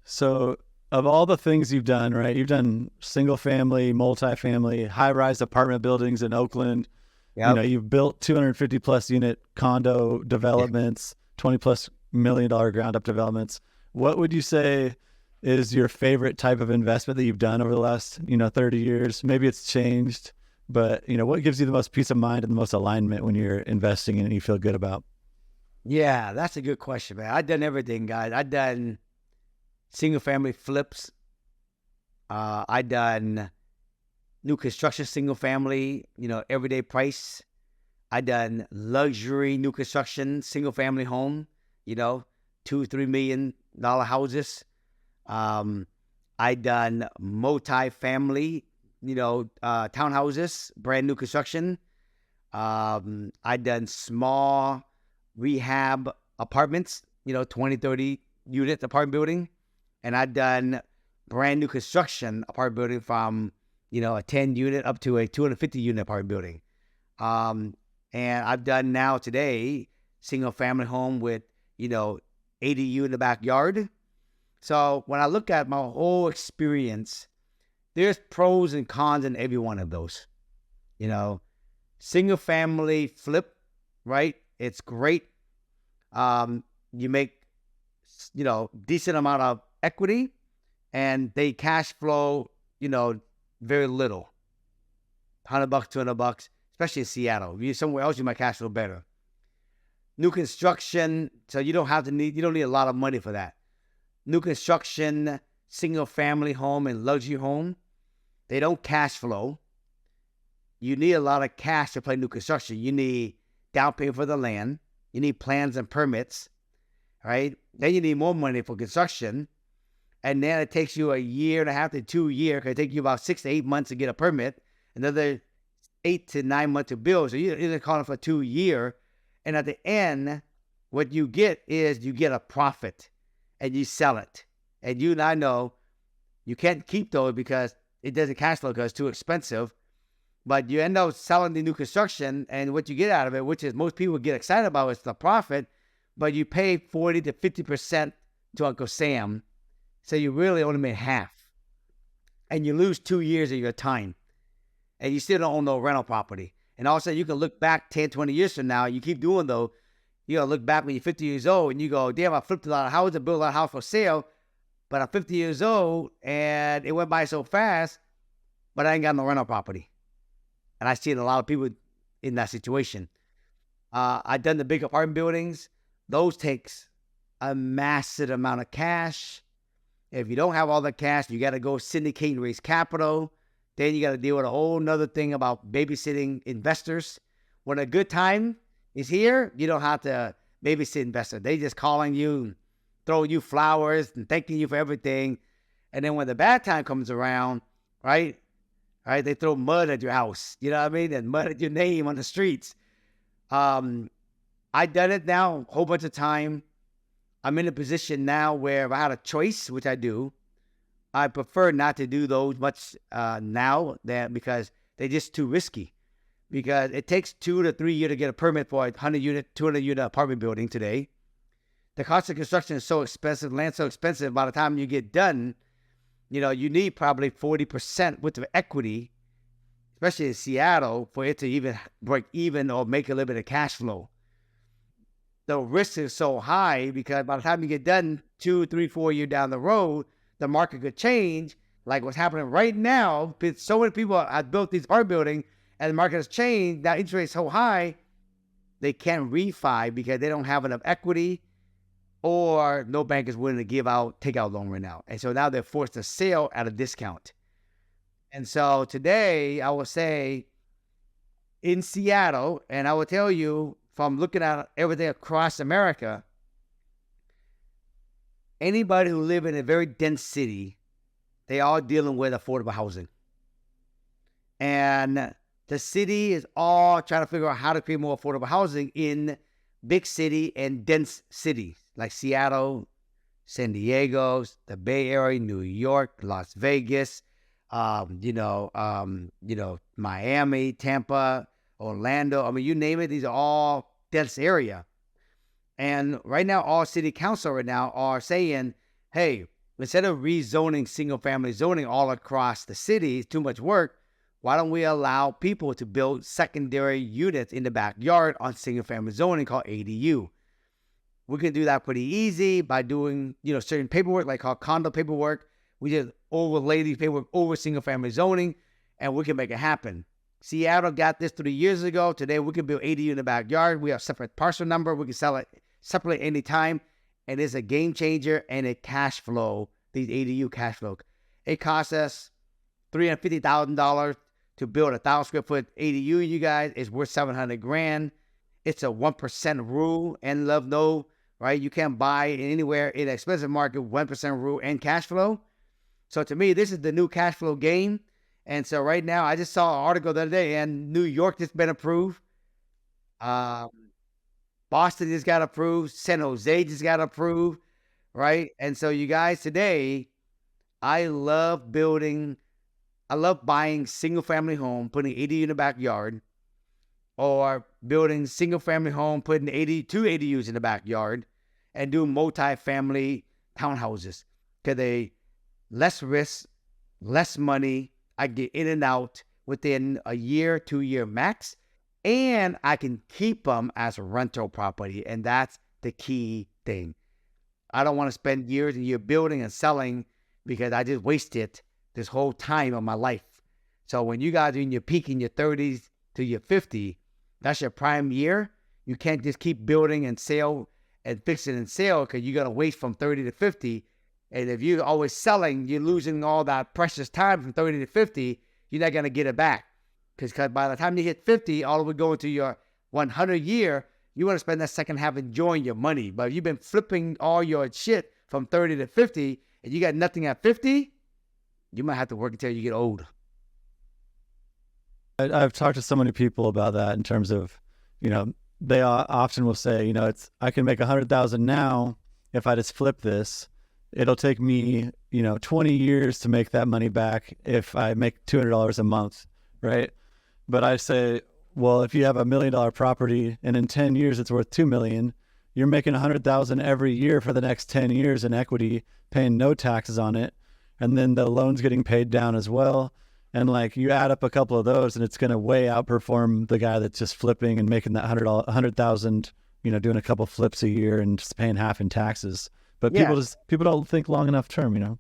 So, of all the things you've done, right? You've done single family, multifamily, high rise apartment buildings in Oakland. Yep. You've built 250 plus unit condo Yeah. developments, 20 plus $1 million ground up developments. What would you say is your favorite type of investment that you've done over the last, 30 years? Maybe it's changed, but what gives you the most peace of mind and the most alignment when you're investing and you feel good about? Yeah, that's a good question, man. I've done everything, guys. I've done single family flips. I done new construction single family, everyday price. I done luxury new construction single family home, you know, $2, $3 million houses. Um, I done multi-family, townhouses, brand new construction. I done small rehab apartments, 20, 30 unit apartment building. And I done brand new construction apartment building from, a 10 unit up to a 250 unit apartment building. And I've done now today single family home with, 80 in the backyard. So when I look at my whole experience, there's pros and cons in every one of those. You know, single family flip, right? It's great. You make, decent amount of equity and they cash flow, very little. $100, $200, especially in Seattle. If you're somewhere else, you might cash flow better. New construction, so you don't need a lot of money for that. New construction, single family home and luxury home, they don't cash flow. You need a lot of cash to play new construction. You need down payment for the land. You need plans and permits, right? Then you need more money for construction. And then it takes you a year and a half to 2 years. It can take you about 6 to 8 months to get a permit. Another 8 to 9 months to build. So you're calling for 2 years. And at the end, what you get is you get a profit and you sell it. And you and I know you can't keep those because it doesn't cash flow because it's too expensive. But you end up selling the new construction, and what you get out of it, which is most people get excited about, is the profit. But you pay 40 to 50% to Uncle Sam. So you really only made half. And you lose 2 years of your time. And you still don't own no rental property. And also, you can look back 10, 20 years from now. You keep doing though. You gotta look back when you're 50 years old and you go, damn, I flipped a lot of houses and built a lot of houses for sale. But I'm 50 years old and it went by so fast, but I ain't got no rental property. And I see a lot of people in that situation. I've done the big apartment buildings. Those takes a massive amount of cash. If you don't have all the cash, you got to go syndicate and raise capital. Then you got to deal with a whole nother thing about babysitting investors. When a good time is here, you don't have to babysit investors. They just calling you, throwing you flowers and thanking you for everything. And then when the bad time comes around, right, they throw mud at your house, you know what I mean? And mud at your name on the streets. I've done it now a whole bunch of time. I'm in a position now where if I had a choice, which I do, I prefer not to do those much now because they're just too risky. Because it takes 2 to 3 years to get a permit for a 100 unit, 200 unit apartment building today. The cost of construction is so expensive, land's so expensive. By the time you get done, you need probably 40% worth of equity, especially in Seattle, for it to even break even or make a little bit of cash flow. The risk is so high because by the time you get done 2, 3, 4 years down the road, the market could change, like what's happening right now. So many people have built these apartment buildings, and the market has changed. Now interest rates so high, they can't refi because they don't have enough equity, or no bank is willing to take out loan right now. And so now they're forced to sell at a discount. And so today, I would say in Seattle, and I will tell you from looking at everything across America, anybody who live in a very dense city, they are dealing with affordable housing. And the city is all trying to figure out how to create more affordable housing in big city and dense cities like Seattle, San Diego, the Bay Area, New York, Las Vegas, Miami, Tampa, Orlando. I mean, you name it, these are all dense area. And right now, all city council right now are saying, hey, instead of rezoning single family zoning all across the city, it's too much work. Why don't we allow people to build secondary units in the backyard on single family zoning called ADU? We can do that pretty easy by doing, certain paperwork like called condo paperwork. We just overlay these paperwork over single family zoning and we can make it happen. Seattle got this 3 years ago. Today we can build ADU in the backyard. We have separate parcel number. We can sell it separately anytime. And it's a game changer and a cash flow, these ADU cash flow. It costs us $350,000 to build 1,000 square foot ADU, you guys. It's worth $700,000. It's a 1% rule and love no, right? You can't buy anywhere in an expensive market, 1% rule and cash flow. So to me, this is the new cash flow game. And so right now, I just saw an article the other day, and New York just been approved. Boston just got approved. San Jose just got approved, right? And so you guys, today, I love buying single family home, putting ADU in the backyard, or building single family home, putting 82 ADUs in the backyard, and doing multi-family townhouses. Because they less risk, less money. I get in and out within a year, 2 year max, and I can keep them as a rental property. And that's the key thing. I don't want to spend years and years building and selling because I just wasted this whole time of my life. So when you guys are in your peak in your 30s to your 50, that's your prime year. You can't just keep building and sell and fix it and sell because you're going to wait from 30 to 50. And if you're always selling, you're losing all that precious time from 30 to 50. You're not going to get it back. Because by the time you hit 50, all the way going to your 100 year, you want to spend that second half enjoying your money. But if you've been flipping all your shit from 30 to 50 and you got nothing at 50, you might have to work until you get old. I've talked to so many people about that in terms of, they often will say, I can make 100,000 now if I just flip this. It'll take me, 20 years to make that money back if I make $200 a month, right? But I say, well, if you have $1 million property and in 10 years it's worth $2 million, you're making 100,000 every year for the next 10 years in equity, paying no taxes on it, and then the loan's getting paid down as well. And you add up a couple of those, and it's going to way outperform the guy that's just flipping and making that 100,000, doing a couple flips a year and just paying half in taxes. But people don't think long enough term,